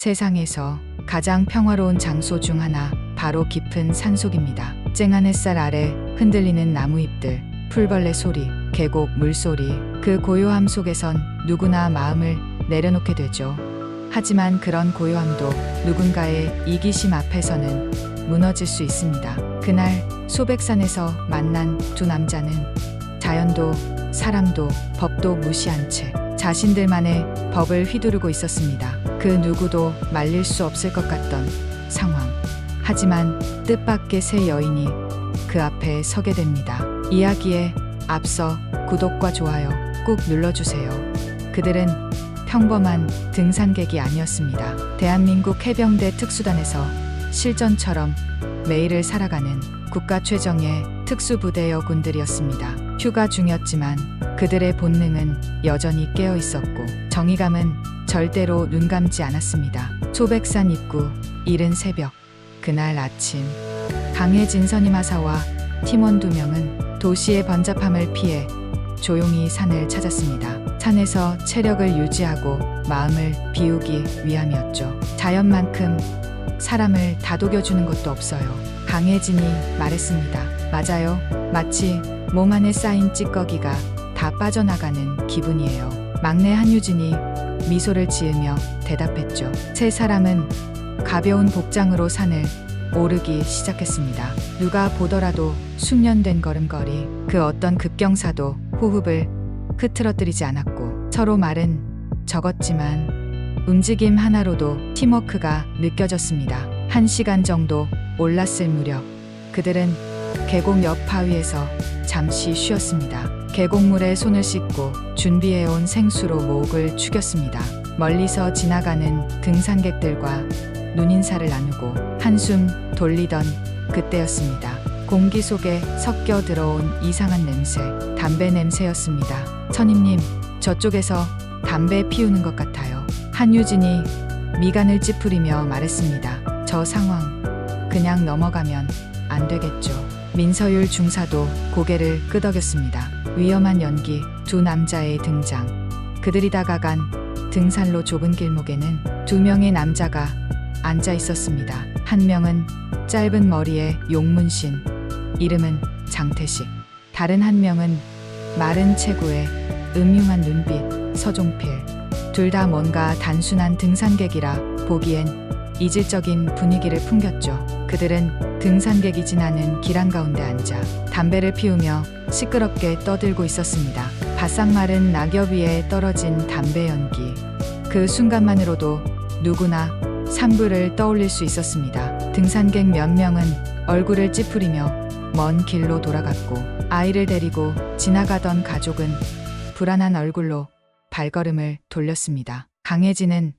세상에서 가장 평화로운 장소 중 하나, 바로 깊은 산속입니다. 쨍한 햇살 아래 흔들리는 나무잎들, 풀벌레 소리, 계곡 물소리, 그 고요함 속에선 누구나 마음을 내려놓게 되죠. 하지만 그런 고요함도 누군가의 이기심 앞에서는 무너질 수 있습니다. 그날 소백산에서 만난 두 남자는 자연도 사람도 법도 무시한 채 자신들만의 법을 휘두르고 있었습니다. 그 누구도 말릴 수 없을 것 같던 상황. 하지만 뜻밖의 세 여인이 그 앞에 서게 됩니다. 이야기에 앞서 구독과 좋아요 꾹 눌러주세요. 그들은 평범한 등산객이 아니었습니다. 대한민국 해병대 특수단에서 실전처럼 매일을 살아가는 국가 최정예 특수부대 여군들이었습니다. 휴가 중이었지만 그들의 본능은 여전히 깨어 있었고 정의감은 절대로 눈 감지 않았습니다. 소백산 입구, 이른 새벽, 그날 아침, 강혜진 선임하사와 팀원 2명은 도시의 번잡함을 피해 조용히 산을 찾았습니다. 산에서 체력을 유지하고 마음을 비우기 위함이었죠. 자연만큼 사람을 다독여주는 것도 없어요. 강혜진이 말했습니다. 맞아요. 마치 몸 안에 쌓인 찌꺼기가 다 빠져나가는 기분이에요. 막내 한유진이 미소를 지으며 대답했죠. 세 사람은 가벼운 복장으로 산을 오르기 시작했습니다. 누가 보더라도 숙련된 걸음걸이, 그 어떤 급경사도 호흡을 흐트러뜨리지 않았고 서로 말은 적었지만 움직임 하나로도 팀워크가 느껴졌습니다. 1시간 정도 올랐을 무렵 그들은 계곡 옆 바위에서 잠시 쉬었습니다. 계곡물에 손을 씻고 준비해온 생수로 목을 축였습니다. 멀리서 지나가는 등산객들과 눈인사를 나누고 한숨 돌리던 그때였습니다. 공기 속에 섞여 들어온 이상한 냄새, 담배 냄새였습니다. 선임님, 저쪽에서 담배 피우는 것 같아요. 한유진이 미간을 찌푸리며 말했습니다. 저 상황 그냥 넘어가면 안 되겠죠. 민서율 중사도 고개를 끄덕였습니다. 위험한 연기, 두 남자의 등장. 그들이 다가간 등산로 좁은 길목에는 2명의 남자가 앉아 있었습니다. 한 명은 짧은 머리에 용문신, 이름은 장태식. 다른 한 명은 마른 체구에 음흉한 눈빛, 서종필. 둘 다 뭔가 단순한 등산객이라 보기엔 이질적인 분위기를 풍겼죠. 그들은 등산객이 지나는 길 한가운데 앉아 담배를 피우며 시끄럽게 떠들고 있었습니다. 바싹 마른 낙엽 위에 떨어진 담배 연기. 그 순간만으로도 누구나 산불을 떠올릴 수 있었습니다. 등산객 몇 명은 얼굴을 찌푸리며 먼 길로 돌아갔고 아이를 데리고 지나가던 가족은 불안한 얼굴로 발걸음을 돌렸습니다. 강혜진은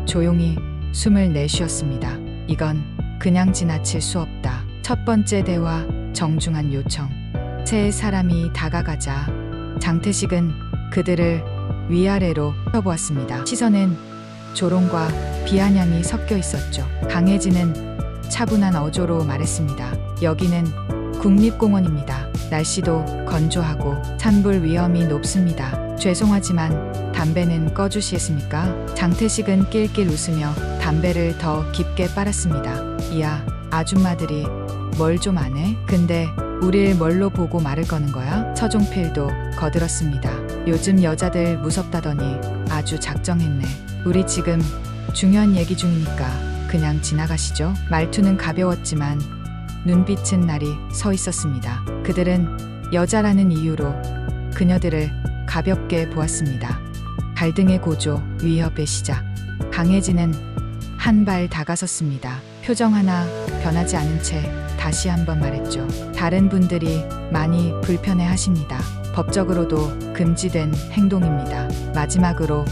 조용히 숨을 내쉬었습니다. 이건 그냥 지나칠 수 없다. 첫 번째 대화, 정중한 요청. 세 사람이 다가가자 장태식은 그들을 위아래로 펴보았습니다. 시선엔 조롱과 비아냥이 섞여 있었죠. 강혜진은 차분한 어조로 말했습니다. 여기는 국립공원입니다. 날씨도 건조하고 산불 위험이 높습니다. 죄송하지만 담배는 꺼주시겠습니까? 장태식은 낄낄 웃으며 담배를 더 깊게 빨았습니다. 이야, 아줌마들이 뭘 좀 아네? 근데 우릴 뭘로 보고 말을 거는 거야? 서종필도 거들었습니다. 요즘 여자들 무섭다더니 아주 작정했네. 우리 지금 중요한 얘기 중이니까 그냥 지나가시죠. 말투는 가벼웠지만 눈빛은 날이 서 있었습니다. 그들은 여자라는 이유로 그녀들을 가볍게 보았습니다. 갈등의 고조, 위협의 시작. 강혜진은 한 발 다가섰습니다. 표정 하나 변하지 않은 채 다시 한번 말했죠. 다른 분들이 많이 불편해 하십니다. 법적으로도 금지된 행동입니다. 마지막으로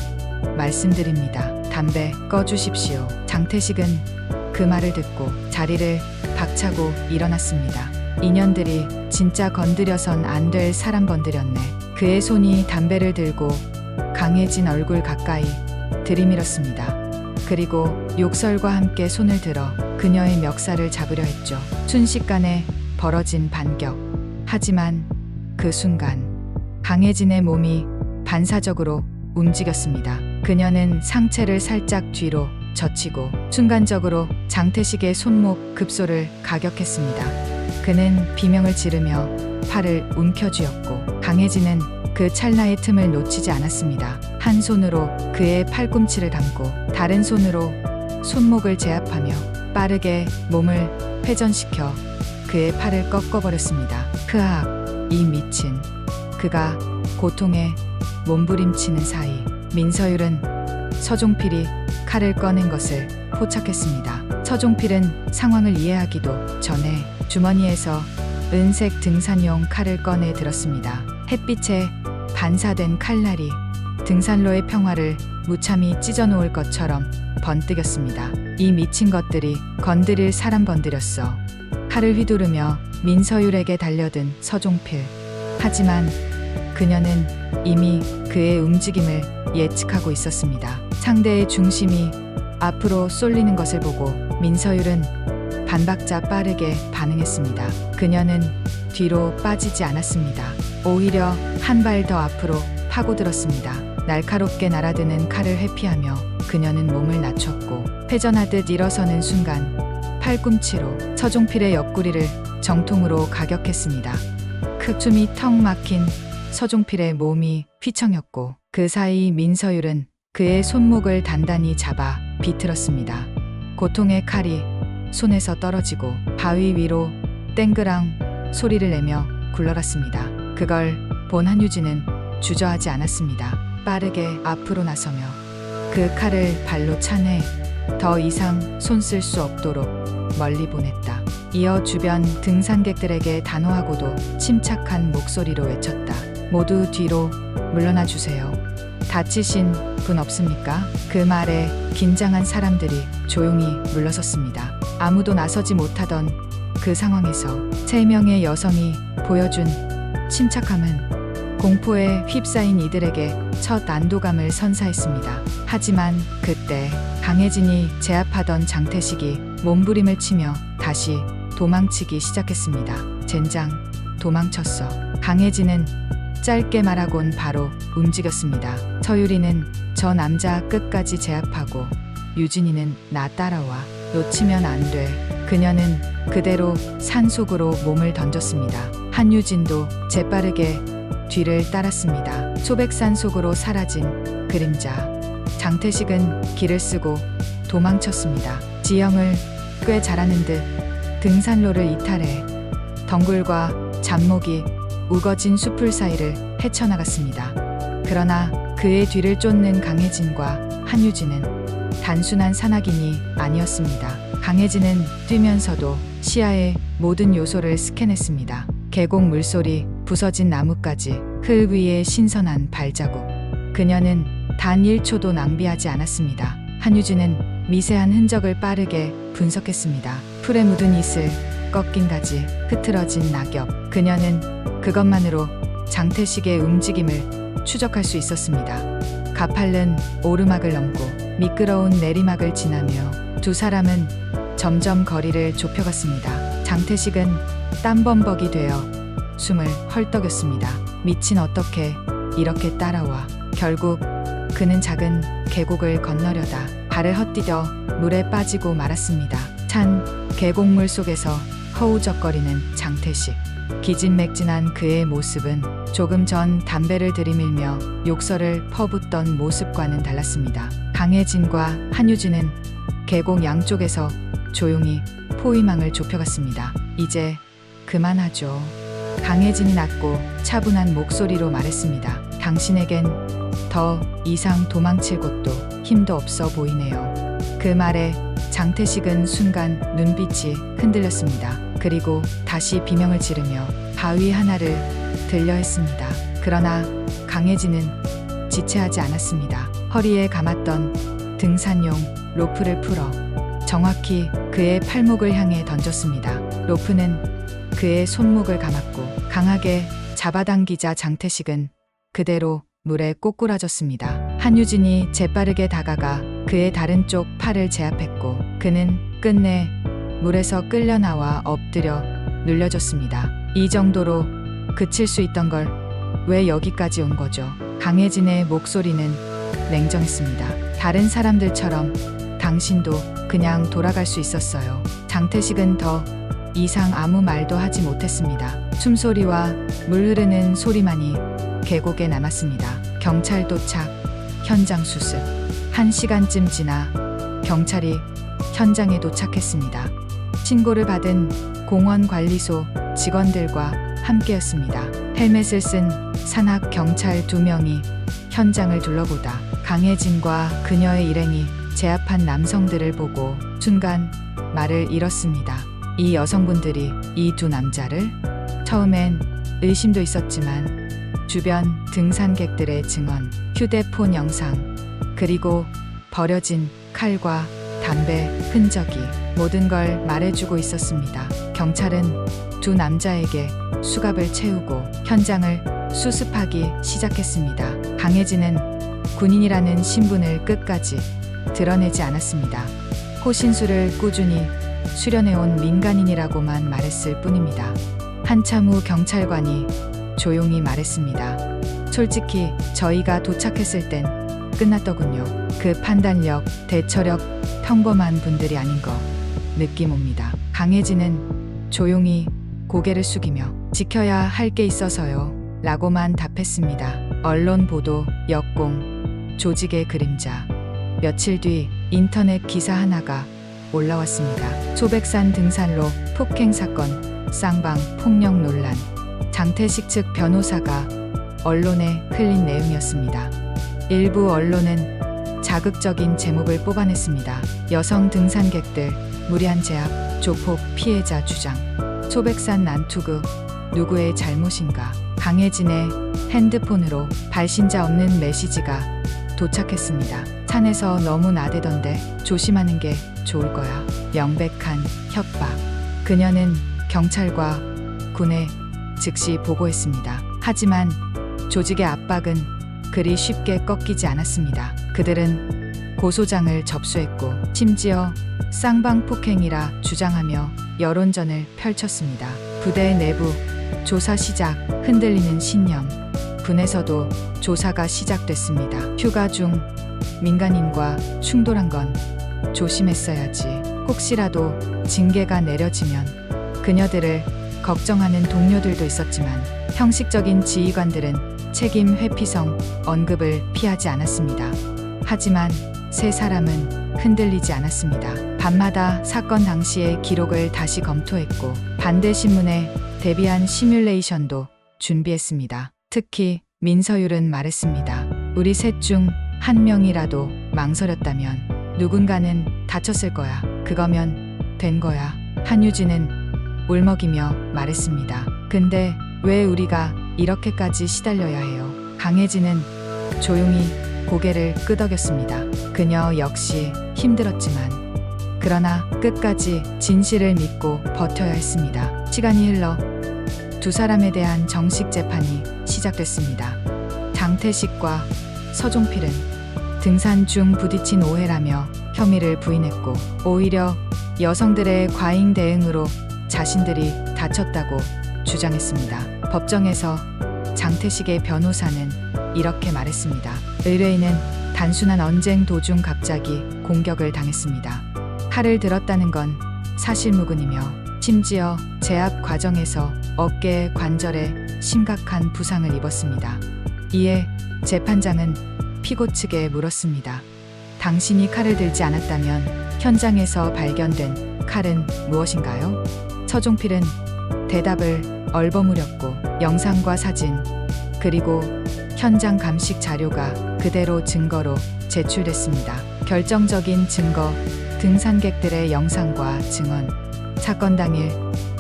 말씀드립니다. 담배 꺼주십시오. 장태식은 그 말을 듣고 자리를 박차고 일어났습니다. 인연들이 진짜 건드려선 안 될 사람 건드렸네. 그의 손이 담배를 들고 강혜진 얼굴 가까이 들이밀었습니다. 그리고 욕설과 함께 손을 들어 그녀의 멱살을 잡으려 했죠. 순식간에 벌어진 반격. 하지만 그 순간 강혜진의 몸이 반사적으로 움직였습니다. 그녀는 상체를 살짝 뒤로 젖히고 순간적으로 장태식의 손목 급소를 가격했습니다. 그는 비명을 지르며 팔을 움켜쥐었고 강혜진은 그 찰나의 틈을 놓치지 않았습니다. 한 손으로 그의 팔꿈치를 감고 다른 손으로 손목을 제압하며 빠르게 몸을 회전시켜 그의 팔을 꺾어버렸습니다. 크악! 이 미친. 그가 고통에 몸부림치는 사이 민서율은 서종필이 칼을 꺼낸 것을 포착했습니다. 서종필은 상황을 이해하기도 전에 주머니에서 은색 등산용 칼을 꺼내 들었습니다. 햇빛에 반사된 칼날이 등산로의 평화를 무참히 찢어놓을 것처럼 번뜩였습니다. 이 미친 것들이 건드릴 사람 건드렸어. 칼을 휘두르며 민서율에게 달려든 서종필. 하지만 그녀는 이미 그의 움직임을 예측하고 있었습니다. 상대의 중심이 앞으로 쏠리는 것을 보고 민서율은 반박자 빠르게 반응했습니다. 그녀는 뒤로 빠지지 않았습니다. 오히려 한 발 더 앞으로 파고들었습니다. 날카롭게 날아드는 칼을 회피하며 그녀는 몸을 낮췄고 회전하듯 일어서는 순간 팔꿈치로 서종필의 옆구리를 정통으로 가격했습니다. 숨이 턱 막힌 서종필의 몸이 휘청였고 그 사이 민서율은 그의 손목을 단단히 잡아 비틀었습니다. 고통의 칼이 손에서 떨어지고 바위 위로 땡그랑 소리를 내며 굴러갔습니다. 그걸 본 한유진은 주저하지 않았습니다. 빠르게 앞으로 나서며 그 칼을 발로 차내 더 이상 손 쓸 수 없도록 멀리 보냈다. 이어 주변 등산객들에게 단호하고도 침착한 목소리로 외쳤다. 모두 뒤로 물러나 주세요. 다치신 분 없습니까? 그 말에 긴장한 사람들이 조용히 물러섰습니다. 아무도 나서지 못하던 그 상황에서 3명의 여성이 보여준 침착함은 공포에 휩싸인 이들에게 첫 안도감을 선사했습니다. 하지만 그때 강혜진이 제압하던 장태식이 몸부림을 치며 다시 도망치기 시작했습니다. 젠장, 도망쳤어. 강혜진은 짧게 말하곤 바로 움직였습니다. 서유리는 저 남자 끝까지 제압하고 유진이는 나 따라와. 놓치면 안 돼. 그녀는 그대로 산속으로 몸을 던졌습니다. 한유진도 재빠르게 뒤를 따랐습니다. 소백산 속으로 사라진 그림자. 장태식은 길을 쓰고 도망쳤습니다. 지형을 꽤 잘하는 듯 등산로를 이탈해 덩굴과 잡목이 우거진 숲풀 사이를 헤쳐나갔습니다. 그러나 그의 뒤를 쫓는 강혜진과 한유진은 단순한 산악인이 아니었습니다. 강혜진은 뛰면서도 시야의 모든 요소를 스캔했습니다. 계곡 물소리, 부서진 나뭇가지, 흙 위의 신선한 발자국. 그녀는 단 1초도 낭비하지 않았습니다. 한유진은 미세한 흔적을 빠르게 분석했습니다. 풀에 묻은 이슬, 꺾인 가지, 흐트러진 낙엽. 그녀는 그것만으로 장태식의 움직임을 추적할 수 있었습니다. 가파른 오르막을 넘고 미끄러운 내리막을 지나며 두 사람은 점점 거리를 좁혀갔습니다. 장태식은 땀범벅이 되어 숨을 헐떡였습니다. 미친, 어떻게 이렇게 따라와. 결국 그는 작은 계곡을 건너려다 발을 헛디뎌 물에 빠지고 말았습니다. 찬 계곡물 속에서 허우적거리는 장태식. 기진맥진한 그의 모습은 조금 전 담배를 들이밀며 욕설을 퍼붓던 모습과는 달랐습니다. 강혜진과 한유진은 계곡 양쪽에서 조용히 포위망을 좁혀갔습니다. 이제 그만하죠. 강혜진이 낮고 차분한 목소리로 말했습니다. 당신에겐 더 이상 도망칠 곳도 힘도 없어 보이네요. 그 말에 장태식은 순간 눈빛이 흔들렸습니다. 그리고 다시 비명을 지르며 바위 하나를 들려 했습니다. 그러나 강혜진은 지체하지 않았습니다. 허리에 감았던 등산용 로프를 풀어 정확히 그의 팔목을 향해 던졌습니다. 로프는 그의 손목을 감았고 강하게 잡아당기자 장태식은 그대로 물에 꼬꾸라졌습니다. 한유진이 재빠르게 다가가 그의 다른 쪽 팔을 제압했고 그는 끝내 물에서 끌려 나와 엎드려 눌려졌습니다. 이 정도로 그칠 수 있던 걸 왜 여기까지 온 거죠? 강혜진의 목소리는 냉정했습니다. 다른 사람들처럼 당신도 그냥 돌아갈 수 있었어요. 장태식은 더 이상 아무 말도 하지 못했습니다. 숨소리와 물 흐르는 소리만이 계곡에 남았습니다. 경찰 도착, 현장 수습. 1시간쯤 지나 경찰이 현장에 도착했습니다. 신고를 받은 공원관리소 직원들과 함께였습니다. 헬멧을 쓴 산악 경찰 2명이 현장을 둘러보다 강혜진과 그녀의 일행이 제압한 남성들을 보고 순간 말을 잃었습니다. 이 여성분들이 이 두 남자를? 처음엔 의심도 있었지만 주변 등산객들의 증언, 휴대폰 영상, 그리고 버려진 칼과 담배 흔적이 모든 걸 말해주고 있었습니다. 경찰은 두 남자에게 수갑을 채우고 현장을 수습하기 시작했습니다. 강혜진은 군인이라는 신분을 끝까지 드러내지 않았습니다. 호신술을 꾸준히 수련해온 민간인이라고만 말했을 뿐입니다. 한참 후 경찰관이 조용히 말했습니다. 솔직히 저희가 도착했을 땐 끝났더군요. 그 판단력, 대처력 평범한 분들이 아닌 거 느낌 옵니다. 강혜진은 조용히 고개를 숙이며 지켜야 할 게 있어서요 라고만 답했습니다. 언론 보도, 역공, 조직의 그림자. 며칠 뒤 인터넷 기사 하나가 올라왔습니다. 소백산 등산로 폭행 사건, 쌍방 폭력 논란. 장태식 측 변호사가 언론에 흘린 내용이었습니다. 일부 언론은 자극적인 제목을 뽑아냈습니다. 여성 등산객들 무리한 제압, 조폭 피해자 주장. 소백산 난투극 누구의 잘못인가. 강혜진의 핸드폰으로 발신자 없는 메시지가 도착했습니다. 산에서 너무 나대던데 조심하는 게 좋을 거야. 명백한 협박. 그녀는 경찰과 군에 즉시 보고했습니다. 하지만 조직의 압박은 그리 쉽게 꺾이지 않았습니다. 그들은 고소장을 접수했고 심지어 쌍방폭행이라 주장하며 여론전을 펼쳤습니다. 부대 내부 조사 시작. 흔들리는 신념. 군에서도 조사가 시작됐습니다. 휴가 중 민간인과 충돌한 건 조심했어야지. 혹시라도 징계가 내려지면. 그녀들을 걱정하는 동료들도 있었지만 형식적인 지휘관들은 책임 회피성 언급을 피하지 않았습니다. 하지만 세 사람은 흔들리지 않았습니다. 밤마다 사건 당시의 기록을 다시 검토했고 반대 신문에 대비한 시뮬레이션도 준비했습니다. 특히 민서율은 말했습니다. 우리 셋 중 한 명이라도 망설였다면 누군가는 다쳤을 거야. 그거면 된 거야. 한유진은 울먹이며 말했습니다. 근데 왜 우리가 이렇게까지 시달려야 해요? 강혜진은 조용히 고개를 끄덕였습니다. 그녀 역시 힘들었지만 그러나 끝까지 진실을 믿고 버텨야 했습니다. 시간이 흘러 두 사람에 대한 정식 재판이 시작됐습니다. 장태식과 서종필은 등산 중 부딪힌 오해라며 혐의를 부인했고 오히려 여성들의 과잉 대응으로 자신들이 다쳤다고 주장했습니다. 법정에서 장태식의 변호사는 이렇게 말했습니다. 의뢰인은 단순한 언쟁 도중 갑자기 공격을 당했습니다. 칼을 들었다는 건 사실무근이며 심지어 제압 과정에서 어깨 관절에 심각한 부상을 입었습니다. 이에 재판장은 피고 측에 물었습니다. 당신이 칼을 들지 않았다면 현장에서 발견된 칼은 무엇인가요? 서종필은 대답을 얼버무렸고 영상과 사진 그리고 현장 감식 자료가 그대로 증거로 제출됐습니다. 결정적인 증거, 등산객들의 영상과 증언. 사건 당일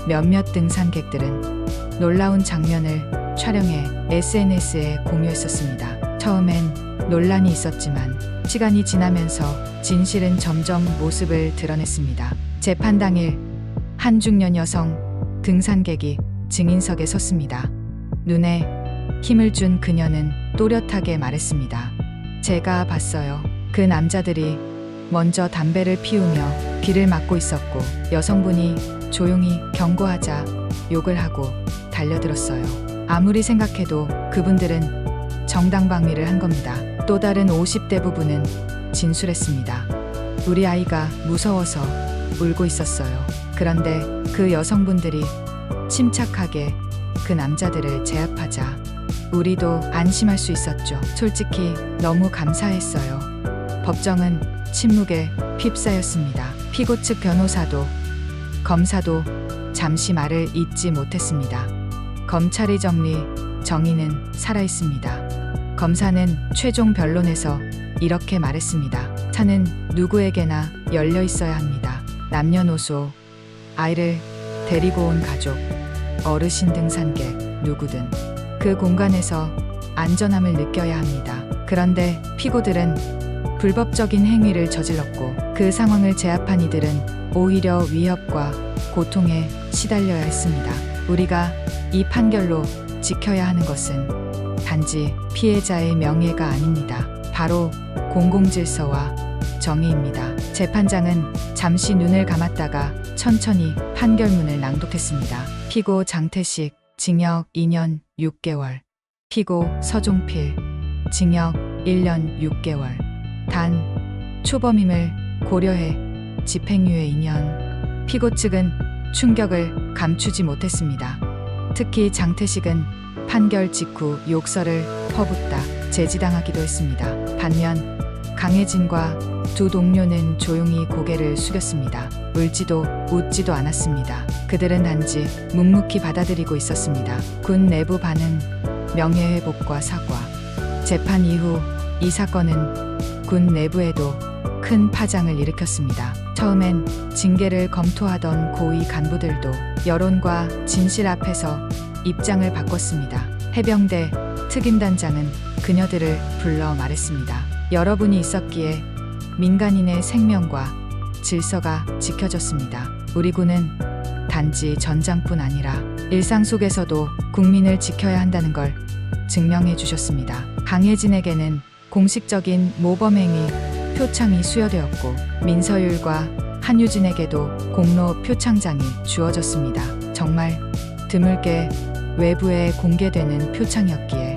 몇몇 등산객들은 놀라운 장면을 촬영해 SNS에 공유했었습니다. 처음엔 논란이 있었지만 시간이 지나면서 진실은 점점 모습을 드러냈습니다. 재판 당일 한 중년 여성 등산객이 증인석에 섰습니다. 눈에 힘을 준 그녀는 또렷하게 말했습니다. 제가 봤어요. 그 남자들이 먼저 담배를 피우며 귀를 막고 있었고 여성분이 조용히 경고하자 욕을 하고 달려들었어요. 아무리 생각해도 그분들은 정당방위를 한 겁니다. 또 다른 50대 부부는 진술했습니다. 우리 아이가 무서워서 울고 있었어요. 그런데 그 여성분들이 침착하게 그 남자들을 제압하자 우리도 안심할 수 있었죠. 솔직히 너무 감사했어요. 법정은 침묵에 휩싸였습니다. 피고 측 변호사도 검사도 잠시 말을 잇지 못했습니다. 검찰의 정의는 살아있습니다. 검사는 최종 변론에서 이렇게 말했습니다. 차는 누구에게나 열려 있어야 합니다. 남녀노소, 아이를 데리고 온 가족, 어르신 등산객, 누구든 그 공간에서 안전함을 느껴야 합니다. 그런데 피고들은 불법적인 행위를 저질렀고 그 상황을 제압한 이들은 오히려 위협과 고통에 시달려야 했습니다. 우리가 이 판결로 지켜야 하는 것은 단지 피해자의 명예가 아닙니다. 바로 공공질서와 정의입니다. 재판장은 잠시 눈을 감았다가 천천히 판결문을 낭독했습니다. 피고 장태식, 징역 2년 6개월. 피고 서종필, 징역 1년 6개월. 단, 초범임을 고려해 집행유예 2년. 피고 측은 충격을 감추지 못했습니다. 특히 장태식은 판결 직후 욕설을 퍼붓다 제지당하기도 했습니다. 반면 강혜진과 두 동료는 조용히 고개를 숙였습니다. 울지도 웃지도 않았습니다. 그들은 단지 묵묵히 받아들이고 있었습니다. 군 내부 반응, 명예회복과 사과. 재판 이후 이 사건은 군 내부에도 큰 파장을 일으켰습니다. 처음엔 징계를 검토하던 고위 간부들도 여론과 진실 앞에서 입장을 바꿨습니다. 해병대 특임단장은 그녀들을 불러 말했습니다. 여러분이 있었기에 민간인의 생명과 질서가 지켜졌습니다. 우리 군은 단지 전장뿐 아니라 일상 속에서도 국민을 지켜야 한다는 걸 증명해 주셨습니다. 강혜진에게는 공식적인 모범행위 표창이 수여되었고 민서율과 한유진에게도 공로 표창장이 주어졌습니다. 정말 드물게 외부에 공개되는 표창이었기에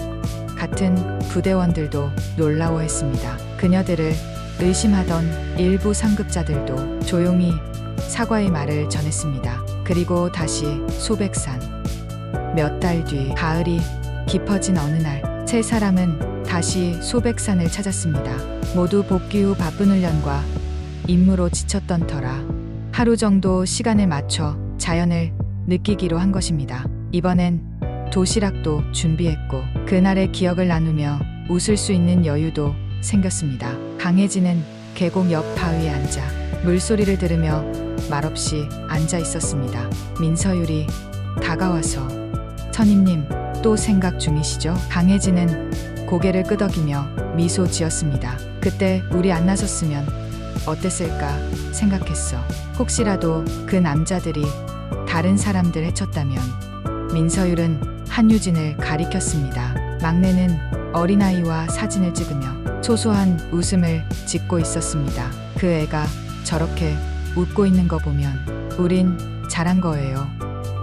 같은 부대원들도 놀라워했습니다. 그녀들을 의심하던 일부 상급자들도 조용히 사과의 말을 전했습니다. 그리고 다시 소백산. 몇 달 뒤 가을이 깊어진 어느 날 세 사람은 다시 소백산을 찾았습니다. 모두 복귀 후 바쁜 훈련과 임무로 지쳤던 터라 하루 정도 시간을 맞춰 자연을 느끼기로 한 것입니다. 이번엔 도시락도 준비했고 그날의 기억을 나누며 웃을 수 있는 여유도 생겼습니다. 강혜진은 계곡 옆 바위에 앉아 물소리를 들으며 말없이 앉아 있었습니다. 민서율이 다가와서 선임님 또 생각 중이시죠? 강혜진은 고개를 끄덕이며 미소 지었습니다. 그때 우리 안 나섰으면 어땠을까 생각했어. 혹시라도 그 남자들이 다른 사람들 해쳤다면. 민서율은 한유진을 가리켰습니다. 막내는 어린아이와 사진을 찍으며 소소한 웃음을 짓고 있었습니다. 그 애가 저렇게 웃고 있는 거 보면 우린 잘한 거예요.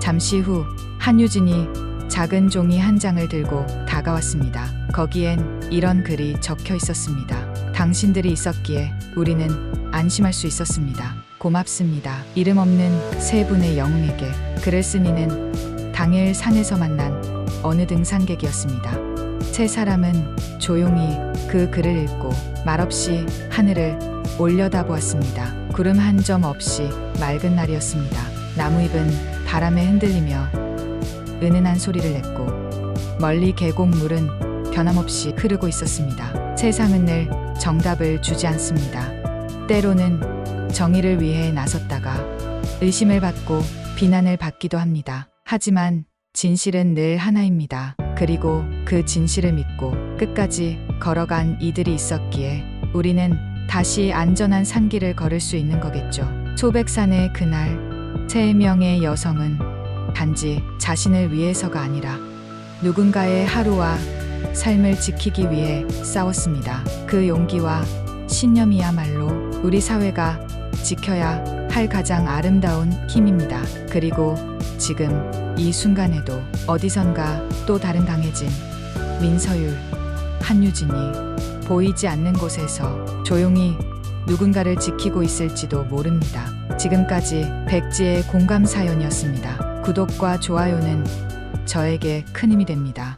잠시 후 한유진이 작은 종이 한 장을 들고 다가왔습니다. 거기엔 이런 글이 적혀 있었습니다. 당신들이 있었기에 우리는 안심할 수 있었습니다. 고맙습니다. 이름 없는 세 분의 영웅에게. 글을 쓴 이는 당일 산에서 만난 어느 등산객이었습니다. 세 사람은 조용히 그 글을 읽고 말없이 하늘을 올려다보았습니다. 구름 한 점 없이 맑은 날이었습니다. 나무잎은 바람에 흔들리며 은은한 소리를 냈고 멀리 계곡물은 변함없이 흐르고 있었습니다. 세상은 늘 정답을 주지 않습니다. 때로는 정의를 위해 나섰다가 의심을 받고 비난을 받기도 합니다. 하지만 진실은 늘 하나입니다. 그리고 그 진실을 믿고 끝까지 걸어간 이들이 있었기에 우리는 다시 안전한 산길을 걸을 수 있는 거겠죠. 소백산의 그날 3명의 여성은 단지 자신을 위해서가 아니라 누군가의 하루와 삶을 지키기 위해 싸웠습니다. 그 용기와 신념이야말로 우리 사회가 지켜야 할 가장 아름다운 힘입니다. 그리고 지금 이 순간에도 어디선가 또 다른 강혜진, 민서율, 한유진이 보이지 않는 곳에서 조용히 누군가를 지키고 있을지도 모릅니다. 지금까지 백지의 공감 사연이었습니다. 구독과 좋아요는 저에게 큰 힘이 됩니다.